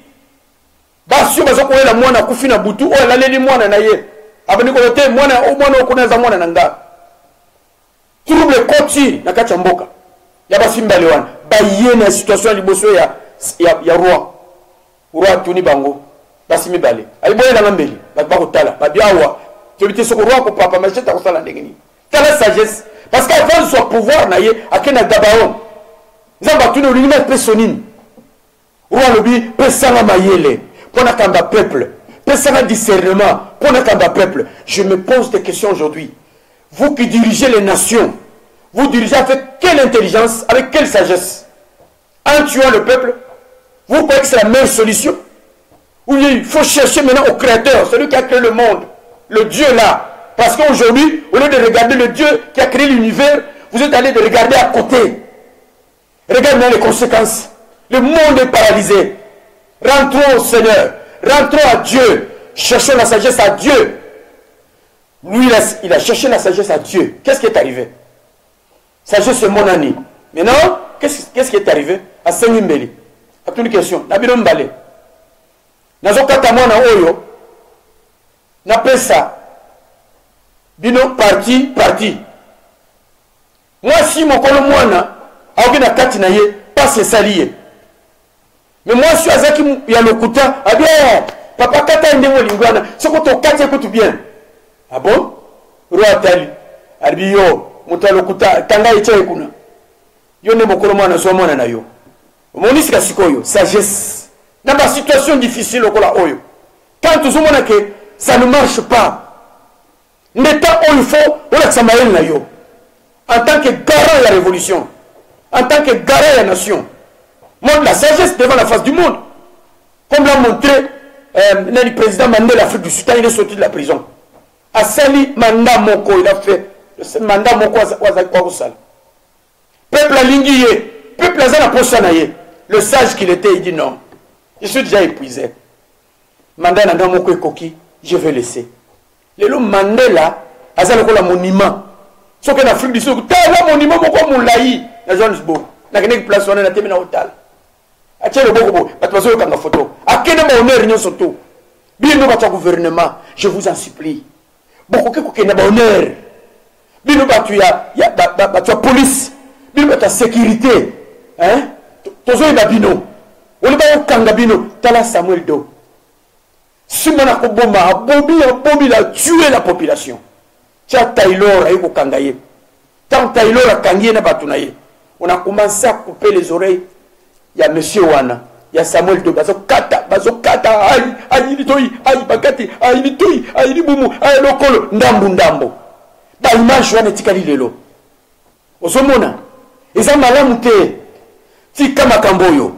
si on a la moine Koufina Boutou, on a les moines naïe, abani kote moine au moine au connaît za moine nanga. Trouble koti na kachamboka. Ya basimba lewan, baye na situation liboso ya roi. Roi Tuni Bango. Basi mibale aliboye na ngambeli bakotala babiawa tobite soko roi ko papa macheta ko sala ndengeni kala sagesse parce qu'avant son pouvoir na ye akena gabaon nzamba tuni olinga pesonine roi lobi pesanga mayele pona kamba peuple pesanga discernement pona kamba peuple. Je me pose des questions aujourd'hui. Vous qui dirigez les nations, vous dirigez avec quelle intelligence, avec quelle sagesse? En tuant le peuple, vous croyez que c'est la meilleure solution? Oui, il faut chercher maintenant au Créateur, celui qui a créé le monde, le Dieu là. Parce qu'aujourd'hui, au lieu de regarder le Dieu qui a créé l'univers, vous êtes allé de regarder à côté. Regardez maintenant les conséquences. Le monde est paralysé. Rentrons au Seigneur, rentrons à Dieu, cherchons la sagesse à Dieu. Lui, il a cherché la sagesse à Dieu. Qu'est-ce qui est arrivé? Sagesse, c'est mon année. Maintenant, qu'est-ce qui est arrivé à Saint-Mimbeli? À toute une question. Nabinom Balé. Nazokata mwana oyo na pesa bino parti moi si mokolo mwana aoki na kati na ye passe saliye mais moi si azaki ya lokuta abia papa kata ndengo lingwana soko to kati ekutu bien. Ah bon? Roi Tali albiyo muta lokuta tanga iche kuna yo ne mokolo mwana so mwana na yo omonisi kasikoyo sagesse dans ma situation difficile au Kola Oyo. Quand tout le monde que ça ne marche pas, n'étant où il faut, on a que ça m'aille là yo. En tant que garant de la révolution, en tant que garant de la nation, montre la sagesse devant la face du monde. Comme l'a montré le président Mandela de l'Afrique du Sud, il est sorti de la prison. A Sali Manda Moko, il a fait Manda Moko Wazakwa. Peuple a lingué, peuple a zana. Le sage qu'il était, il dit non. Je suis déjà épuisé. Manda Nanda Moko et Koki, je vais laisser. Le Mandela a un monument. Ce qu'en Afrique du Sud, un monument Moko Moulaï, dans Johannesburg. N'a qu'une place où on a terminé au tal. A tiens le bobo, à toi, tu as une photo. À quel moment on est réunion surtout? Bien, nous, votre gouvernement, je vous en supplie. Beaucoup qui n'a pas honneur. Bien, tu as police. Bien, tu as sécurité. Hein? Tu as bino. On est pas bino. Tu as Samuel Do. Si on a Bobby a tué la population. Tu as Taylor a eu Kangaye. Tant Taylor a Kangaye n'a pas tunaye. On a commencé à couper les oreilles. Il y a monsieur Wana. Il y a Samuel Do. Bazokata, aïe, nitoi, aïe, bakati, aïe, nitoi, aïe, nibumu, aïe, lokolo, ndambo. Ba image wana tikali lelo. Osomona. Eza malamu te. Tika makambo yo.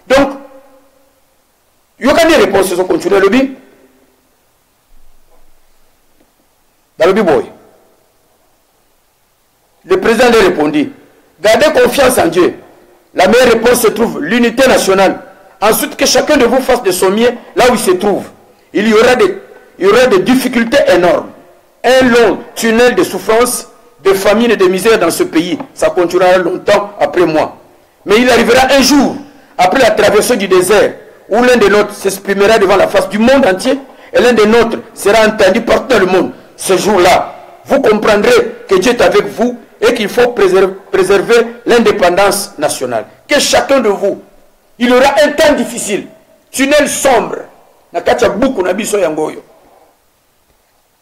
Donc, yokani réponse so continuer lobi. Balobi boy. Le président lui répondit: gardez confiance en Dieu. La meilleure réponse se trouve l'unité nationale. Ensuite, que chacun de vous fasse de son mieux là où il se trouve. Il y aura des difficultés énormes. Un long tunnel de souffrance, de famine et de misère dans ce pays. Ça continuera longtemps après moi. Mais il arrivera un jour, après la traversée du désert, où l'un des nôtres s'exprimera devant la face du monde entier et l'un des nôtres sera entendu partout dans le monde. Ce jour-là, vous comprendrez que Dieu est avec vous et qu'il faut préserver l'indépendance nationale. Que chacun de vous, il y aura un temps difficile, tunnel sombre. Nakacha buku na biso yangoyo.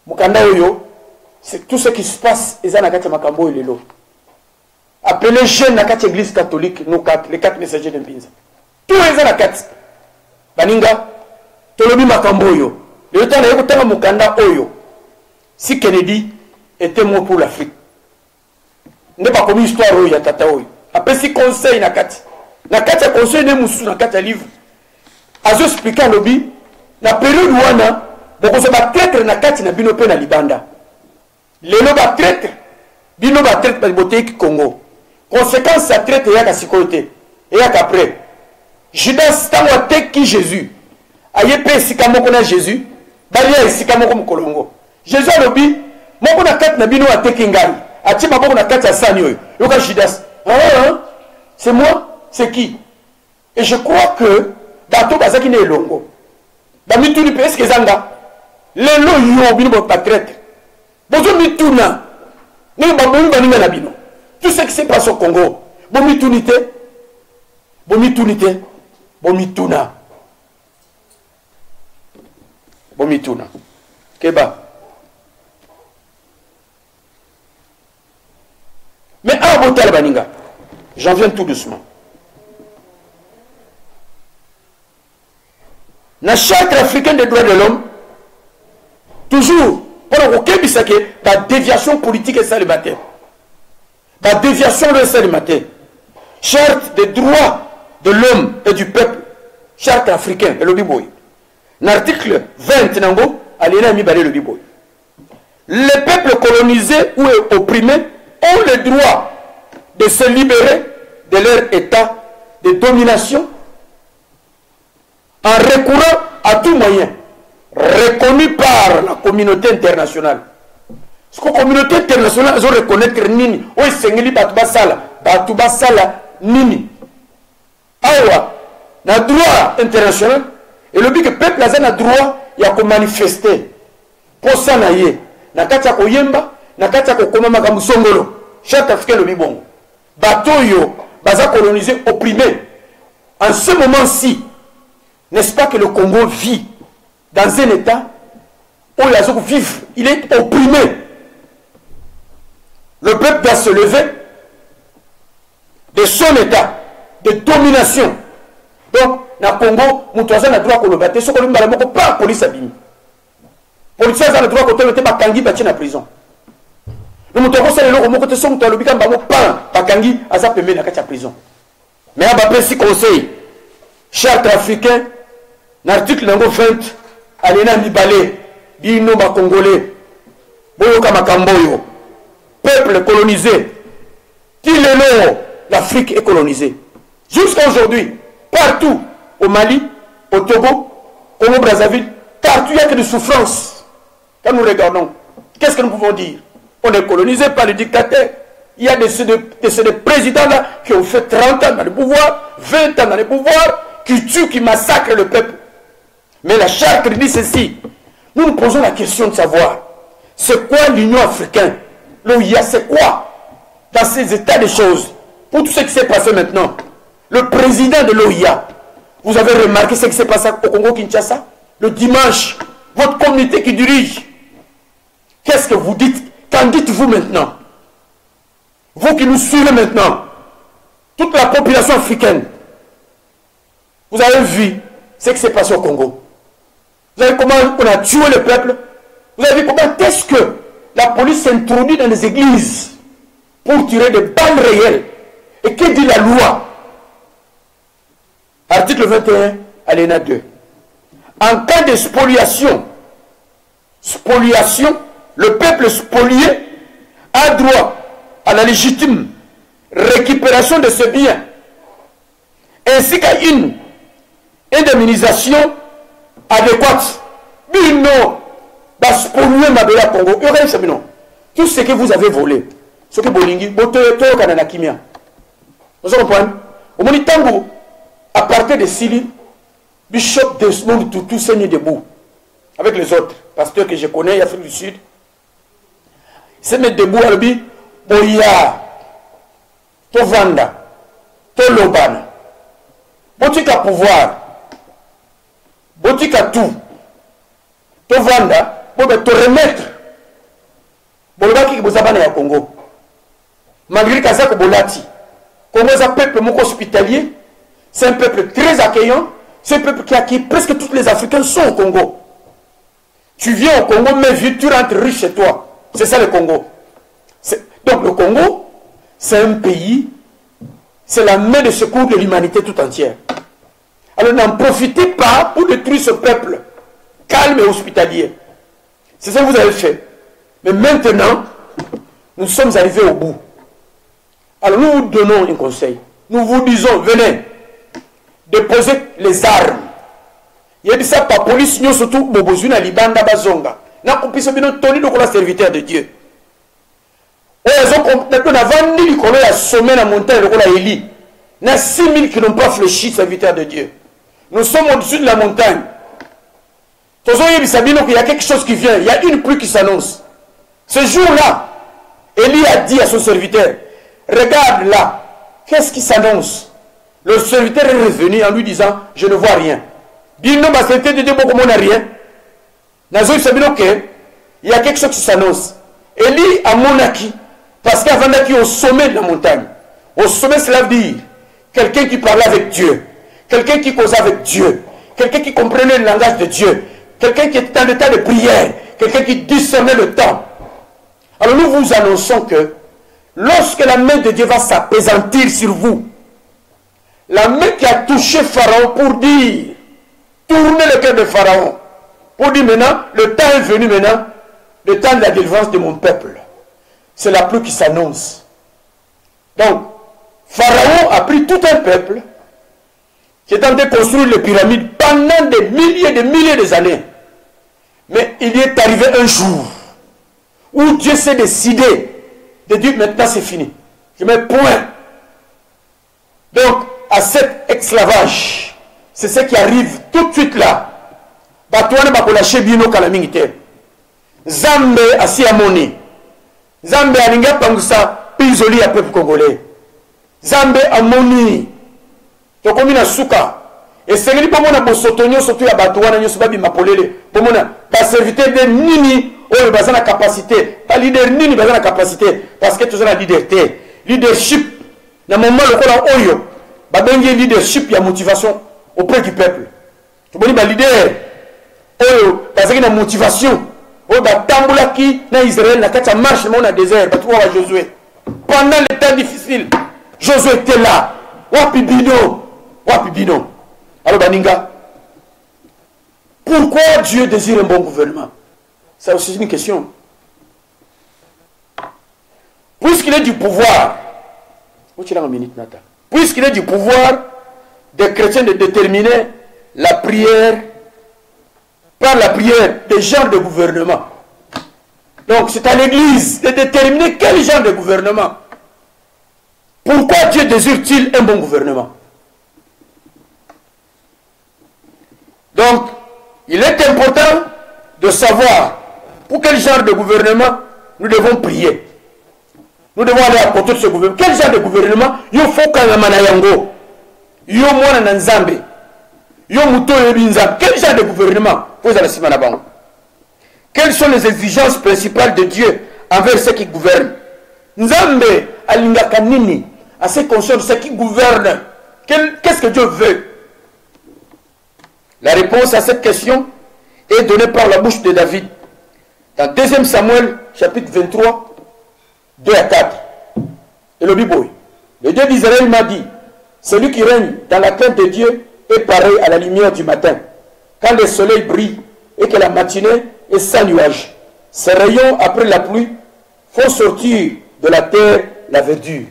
Mukanda yoyo, c'est tout ce qui se passe eza nakacha makambo lelo. Appelez jeunes nakacha église catholique, nous quatre, les 4 messagers de Mpinza. Tout eza nakacha. Baninga, tolobi makambo yo. Le temps na yekotanga mukanda oyo. Si Kennedy était mort pour l'Afrique. Ne pas comme histoire oyo ya tata oyo. Après si conseil nakati. Nakati conseil ne musu nakati livre. Azo expliquer lobby na période wana boko se ba traître nakati na bino pe na libanda. Lelo ba traître bino ba traître ba boteki Congo. Conséquence sa traître ya ka sikote. Et ya après. Judas tango teki Jésus. Aye pe sikamoko na Jésus. Bali ya sikamoko mukolongo. Jésus a lobby moko na kati na bino ateki ngai. Ati maboko na kati ya sani oyo. Yoka Judas. C'est moi? C'est qui? Et je crois que Dato Bazaki ne longo. Bamituni pe eske zanga. Lelo yo bino ba traître. Bozo mituna. Ne ba bomi baninga na bino. Tout ce qui s'est passé au Congo. Bomitunité. Bomitunité. Bomituna. Bomituna. Keba. Mais à Botal Baninga, j'en viens tout doucement. Dans la charte africaine des droits de l'homme, toujours, pour la déviation politique et célibataire. La déviation de célibataire. Charte des droits de l'homme et du peuple. Charte africaine, et le biboy. L'article 20, Nango, Alena Mibale le biboy. Les peuples colonisés ou opprimés ont le droit de se libérer de leur état de domination en recourant à tout moyen reconnu par la communauté internationale. Parce que la communauté internationale, ils ont reconnaître nini. Oui, c'est nini Batubasala nini. Awa, na droit international. Et le but que le peuple a le droit, il y a manifester. Pour ça, na katia koyemba, na katia kokoma makamusongolo. Chaque Africain le bibon. Bateau yo, baza colonisé, opprimé. En ce moment-ci, n'est-ce pas que le Congo vit dans un état où les gens vivent, il est opprimé. Le peuple doit se lever de son état de domination. Donc, na Congo mutu aza na droit koloba te soko limbala moko pa police abimi police aza na droit kotelema te bakangi batie na prison le mutu akosala eloko moko te so mutu alobi kamba bango pa bakangi aza pembeni na kati ya prison mais abapesi conseil charte africain na article nango 20 alena mibale bino bakongolais boyoka makambo oyo peuple colonisé tilelo l'Afrique est colonisée jusqu'à aujourd'hui partout au Mali, au Togo, Congo Brazzaville, partout il n'y a que de souffrance. Quand nous regardons, qu'est-ce que nous pouvons dire? On est colonisé par les dictateurs. Il y a des présidents-là qui ont fait 30 ans dans le pouvoir, 20 ans dans le pouvoir, qui tuent, qui massacrent le peuple. Mais la charte dit ceci. Nous nous posons la question de savoir, c'est quoi l'Union africaine? L'OIA, c'est quoi? Dans ces états de choses, pour tout ce qui s'est passé maintenant, le président de l'OIA, vous avez remarqué ce qui s'est passé au Congo-Kinshasa? Le dimanche, votre communauté qui dirige, qu'est-ce que vous dites? Qu'en dites-vous maintenant? Vous qui nous suivez maintenant, toute la population africaine, vous avez vu ce qui s'est passé au Congo. Vous avez vu comment on a tué le peuple. Vous avez vu comment est-ce que la police s'introduit dans les églises pour tirer des balles réelles. Et que dit la loi? Article 21, alinéa 2. En cas de spoliation, le peuple spolié a droit à la légitime récupération de ses biens, ainsi qu'à une indemnisation adéquate. Bino, spolié Mabela Congo, tout ce que vous avez volé, ce que Bolingi, Botoyo Kanana Kimia. Vous comprenez? Au Monitango, à partir de Sili, Bishop Desmond Tutu s'est mis debout avec les autres pasteurs que je connais, Afrique du Sud. Il s'est mis debout à l'objet, Boya, Tovanda, Tolobana, Botika pouvoir, Botika tout, Tovanda, pour te remettre, Bolobaki Bozabana ya Congo. Malgré Kazako Bolati, Congo est un peuple hospitalier. C'est un peuple très accueillant. C'est un peuple qui accueille presque tous les Africains sont au Congo. Tu viens au Congo, mais tu rentres riche chez toi. C'est ça le Congo. Donc le Congo, c'est un pays, c'est la main de secours de l'humanité tout entière. Alors n'en profitez pas pour détruire ce peuple calme et hospitalier. C'est ça que vous avez fait. Mais maintenant, nous sommes arrivés au bout. Alors nous vous donnons un conseil. Nous vous disons, venez. Déposer les armes. Il y a dit ça par police, nous surtout, Bobozuna, Libanda, Bazonga. N'a pas pu se faire Tony, donc on a serviteur de Dieu. Ils ont complètement avant ni qu'on a sommet la montagne, on a éli. Il y a 6000 qui n'ont pas fléchi, serviteur de Dieu. Nous sommes au-dessus de la montagne. Il y a quelque chose qui vient, il y a une pluie qui s'annonce. Ce jour-là, Élie a dit à son serviteur, regarde là, qu'est-ce qui s'annonce? Le serviteur est revenu en lui disant, je ne vois rien. Dit non, ma serviteur de Dieu, beaucoup n'a rien. Il y a quelque chose qui s'annonce. Élie a monaki, parce qu'avant d'être au sommet de la montagne, au sommet, cela veut dire quelqu'un qui parlait avec Dieu, quelqu'un qui causait avec Dieu, quelqu'un qui comprenait le langage de Dieu, quelqu'un qui était en état de prière, quelqu'un qui discernait le temps. Alors nous vous annonçons que lorsque la main de Dieu va s'apaisantir sur vous, la main qui a touché Pharaon pour dire, tourner le cœur de Pharaon, pour dire maintenant, le temps est venu maintenant, le temps de la délivrance de mon peuple. C'est la pluie qui s'annonce. Donc, Pharaon a pris tout un peuple qui est en train de construire les pyramides pendant des milliers d'années. Mais il y est arrivé un jour où Dieu s'est décidé de dire maintenant c'est fini. Je mets point. Donc, à cet esclavage, c'est ce qui arrive tout de suite là. Batouane bakolashe bino kalamingite. Zambe asi amoni. Zambe alinga pangusa pisoli ya peuple congolais. Zambe amoni. Tokomi na suka. Et c'est que pomona bosotonyo surtout ya batouane nyoso babi mapolele. Pomona ba serviteur de nini oyo bazana capacité. Pas leader nini bazana capacité parce que tous la leadership na moment lokola oyo babengi leadership ya motivation au auprès du peuple. Tu vois, les leaders, parce qu'il y a une motivation. Qui na Israël, na marche dans le désert, Josué. Pendant les temps difficiles, Josué était là. Wapibino. Alors, Baninga, pourquoi Dieu désire un bon gouvernement? Ça aussi, c'est une question. Puisqu'il est du pouvoir, puisqu'il est du pouvoir des chrétiens de déterminer la prière, par la prière, des genres de gouvernement. Donc, c'est à l'Église de déterminer quel genre de gouvernement. Pourquoi Dieu désire-t-il un bon gouvernement? Donc, il est important de savoir pour quel genre de gouvernement nous devons prier. Nous devons aller à côté de ce gouvernement. Quel genre de gouvernement? Il faut qu'on ait yango. Yo mwana na nzambe. Yo muto yebinza. Quel genre de gouvernement? Quelles sont les exigences principales de Dieu envers ceux qui gouvernent? Nzambe alingaka nini à ce qui concerne ceux qui gouvernent. Qu'est-ce que Dieu veut? La réponse à cette question est donnée par la bouche de David. Dans 2 Samuel, chapitre 23, 2 à 4. Et le Bible, le Dieu d'Israël m'a dit, celui qui règne dans la crainte de Dieu est pareil à la lumière du matin, quand le soleil brille et que la matinée est sans nuage. Ces rayons, après la pluie, font sortir de la terre la verdure.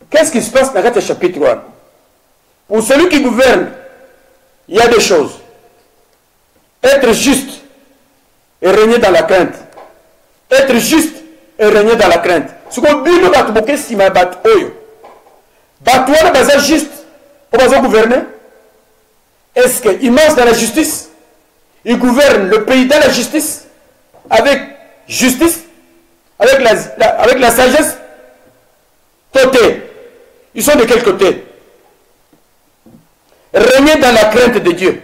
Qu'est-ce qui se passe dans ce chapitre 1? Pour celui qui gouverne, il y a des choses. Être juste et régner dans la crainte. Être juste et régner dans la crainte. Ce qu'on dit, nous avons beaucoup de bataille. Bataille, c'est juste pour gouverner. Est-ce qu'il marche dans la justice? Il gouverne le pays dans la justice, avec justice, avec la sagesse. Côté. Ils sont de quel côté? Régner dans la crainte de Dieu.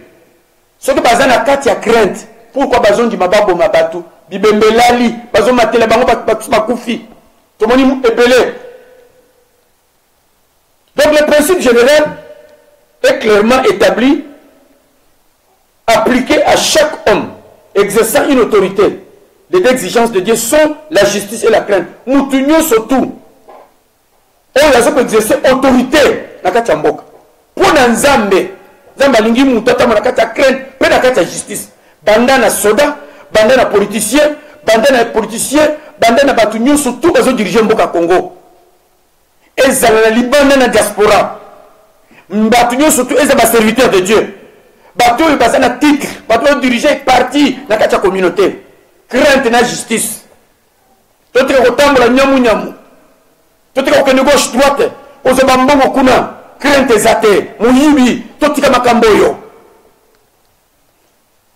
Ce que bazan a kat ya crainte. Pourquoi bazon di mababo mabatu? Bibembelali, bazon matela bango bakufi. Tout le monde est belé. Donc le principe général est clairement établi, appliqué à chaque homme exerçant une autorité. Les deux exigences de Dieu sont la justice et la crainte. Moutunyo surtout. On a exercer autorité na kati mboka. Pour Nzambe, Nzambe alingi mutata na kati crainte, pe na kati justice. Banda na soda, banda na politicien, banda na batunyo surtout bazo diriger mboka Congo. Ezala na Liban na diaspora. Batunyo surtout ezala serviteur de Dieu. Bato y basa na titre, bato diriger parti na kati communauté. Crainte na justice. Totre kotambola nyamu. Totre ko gauche droite, ozeba mbongo kuna. Crainte zate, muyibi, totika makamboyo.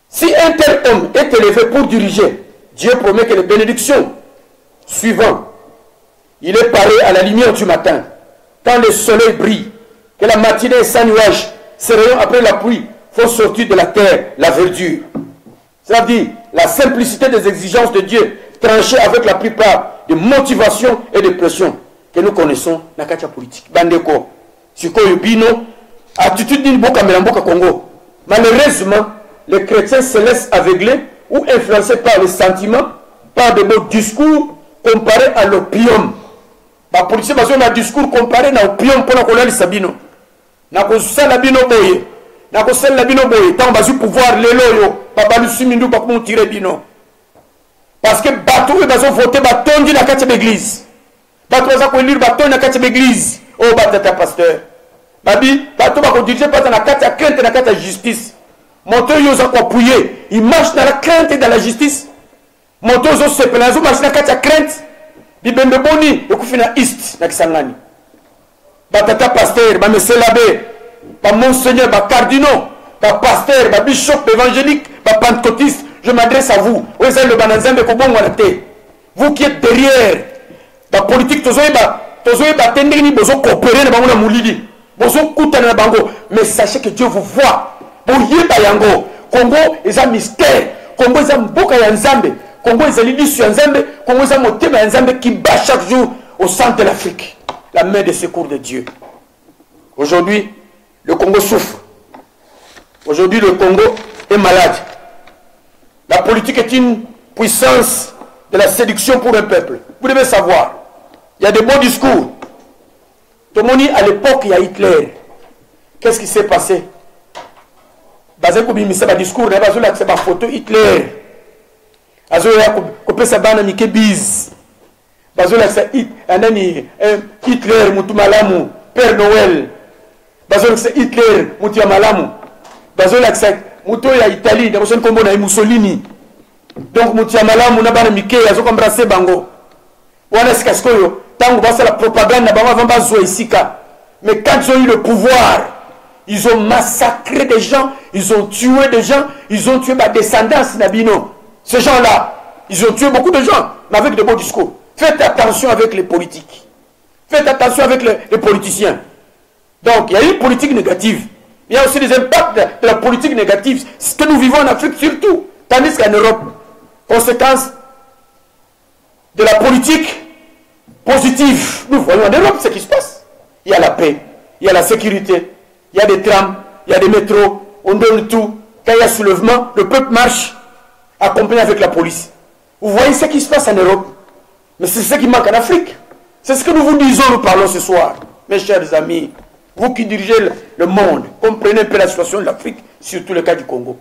Si un tel homme est élevé pour diriger, Dieu promet que les bénédictions suivantes, il est pareil à la lumière du matin, quand le soleil brille, que la matinée est sans nuage, ces rayons après la pluie font sortir de la terre la verdure. C'est-à-dire la simplicité des exigences de Dieu, tranchée avec la plupart des motivations et des pressions que nous connaissons dans la politique. Bandeko. Attitude d'une boka melamboka Congo. Malheureusement, les chrétiens se laissent aveugler ou influencés par les sentiments, par de beaux discours comparés à l'opium. Les policiers ont un discours comparé à l'opium pour la sabino. Na ko sala bino boye. Na ko sala bino boye. Tant basu pouvoir les loyo. Papa lu simindu pa ko tirer bino. Parce que bateau et baso voter baton di la kati d'église. Bateau baso ko lire baton na kati d'église. Oh batata pasteur. Babi, bateau ba ko diriger pas dans la kati crainte na kati justice. Moto yo za ko appuyer, il marche dans la crainte et dans la justice. Moto zo se pelazo marche na kati crainte. Bibembe boni okufina east na Kisangani. Batata pasteur, ba monsieur l'abbé, ba monseigneur, ba cardinal, ba pasteur, ba bishop évangélique, ba pentecôtiste, je m'adresse à vous. Vous êtes le bananzambe ko bongo la té. Vous qui êtes derrière la politique tozoeba tendini bozo coopérer na bango na mulili. Bozo kutana na bango, mais sachez que Dieu vous voit. Boyeba yango. Congo est un mystère. Congo est un mboka ya Nzambe. Congo est un lisu ya Nzambe. Congo est un motema ya Nzambe qui bat chaque jour au centre de l'Afrique. La main de secours de Dieu. Aujourd'hui, Le Congo souffre. Aujourd'hui, le Congo est malade. La politique est une puissance de la séduction pour un peuple. Vous devez savoir, il y a des beaux discours. Tomoni, à l'époque, il y a Hitler. Qu'est-ce qui s'est passé? Bazé Kobi Missa, discours, c'est ma photo Hitler. Azo ya kopé sa bana mike biz. Bazo la sa Hitler mutu malamu, Père Noël. Bazo la sa Hitler mutu ya malamu. Bazo la sa mutu ya Italie, na boson kombo na Mussolini. Donc mutu ya malamu na bana mike azo kombrasser bango. Wana sikaskoyo, tango basa la propagande na bango avant bazo isika. Mais quand ils ont eu le pouvoir, ils ont massacré des gens, ils ont tué des gens, ils ont tué ma descendance Nabino. Ces gens-là, ils ont tué beaucoup de gens, mais avec de beaux discours. Faites attention avec les politiques. Faites attention avec les politiciens. Donc, il y a une politique négative. Il y a aussi des impacts de la politique négative. Ce que nous vivons en Afrique surtout. Tandis qu'en Europe, conséquence de la politique positive. Nous voyons en Europe ce qui se passe. Il y a la paix, il y a la sécurité, il y a des trams, il y a des métros, on donne tout. Quand il y a soulèvement, le peuple marche, accompagné avec la police. Vous voyez ce qui se passe en Europe. Mais c'est ce qui manque en Afrique. C'est ce que nous vous disons, nous parlons ce soir. Mes chers amis, vous qui dirigez le monde, comprenez un peu la situation de l'Afrique, surtout le cas du Congo.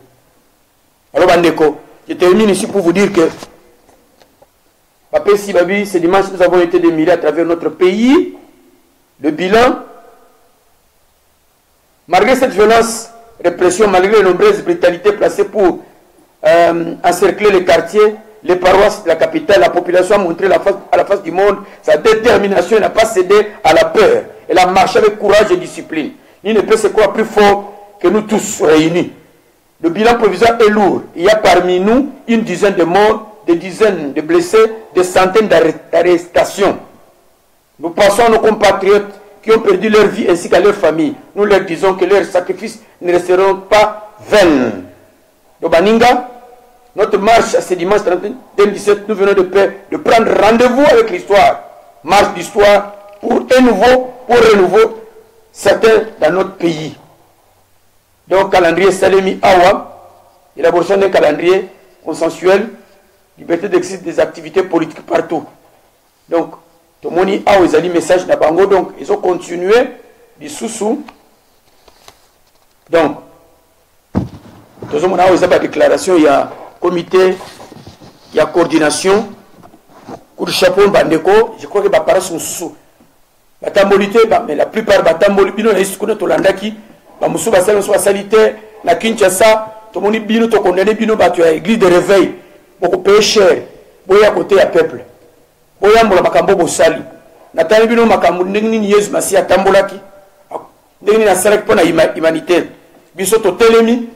Alors Bandeko, je termine ici pour vous dire que après Sibabi, ce dimanche, nous avons été démilés à travers notre pays. Le bilan, malgré cette violence, répression, malgré les nombreuses brutalités placées pour encercler les quartiers, les paroisses de la capitale, la population a montré à la face du monde sa détermination. Elle n'a pas cédé à la peur. Elle a marché avec courage et discipline. Il ne peut se croire plus fort que nous tous réunis. Le bilan provisoire est lourd. Il y a parmi nous une dizaine de morts, des dizaines de blessés, des centaines d'arrestations. Nous pensons à nos compatriotes qui ont perdu leur vie ainsi qu'à leur famille. Nous leur disons que leurs sacrifices ne resteront pas vains. De Baninga, notre marche à ce dimanche 2017, nous venons de prendre rendez-vous avec l'histoire. Marche d'histoire pour renouveau certains dans notre pays. Donc, calendrier Salemi Awa, élaboration d'un calendrier consensuel, liberté d'exercice des activités politiques partout. Donc, tout le monde a eu un message de Bango, donc ils ont continué du sous-sous. Donc, tout le monde a eu une déclaration, il y a comité, il y a coordination, coup de chapeau, Bandeko, je crois que les parents sont sous. Mais la plupart des gens sont Tolandaki, Bamusu Basel soit sanitaire, la Kinshasa, tout le monde bino to condamné bino batu à l'église de réveil, beaucoup payer cher, boya côté à peuple. Boya mbola makambo bosali. Natani bino makambo ndengini ni Yesu Masiya tambolaki. Ndengini na salaki pona humanitaire. Biso to telemi,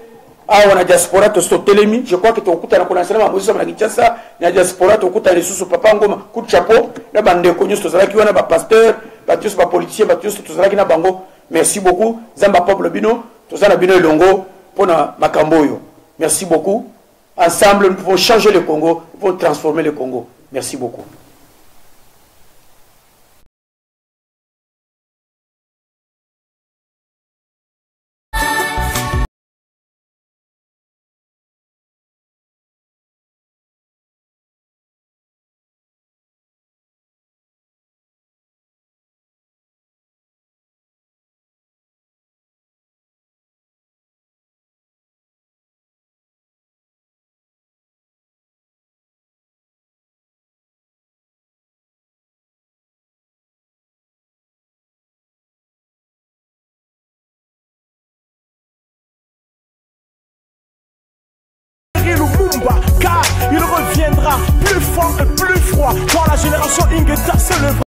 awa na diaspora to telemi, je crois que to kuta na konasema mamuzi na Kinshasa, na diaspora to kuta lesusu papa ngoma, coup de chapeau, na bande ko nyusto zalaki wana ba pasteur, ba tous ba politicien, ba tous to zalaki na bango. Merci beaucoup. Zamba peuple bino, tozana bino elongo pona makamboyo. Merci beaucoup. Ensemble, nous pouvons changer le Congo, nous pouvons transformer le Congo. Merci beaucoup. Car il reviendra plus fort et plus froid quand la génération Ingeta se lèvera.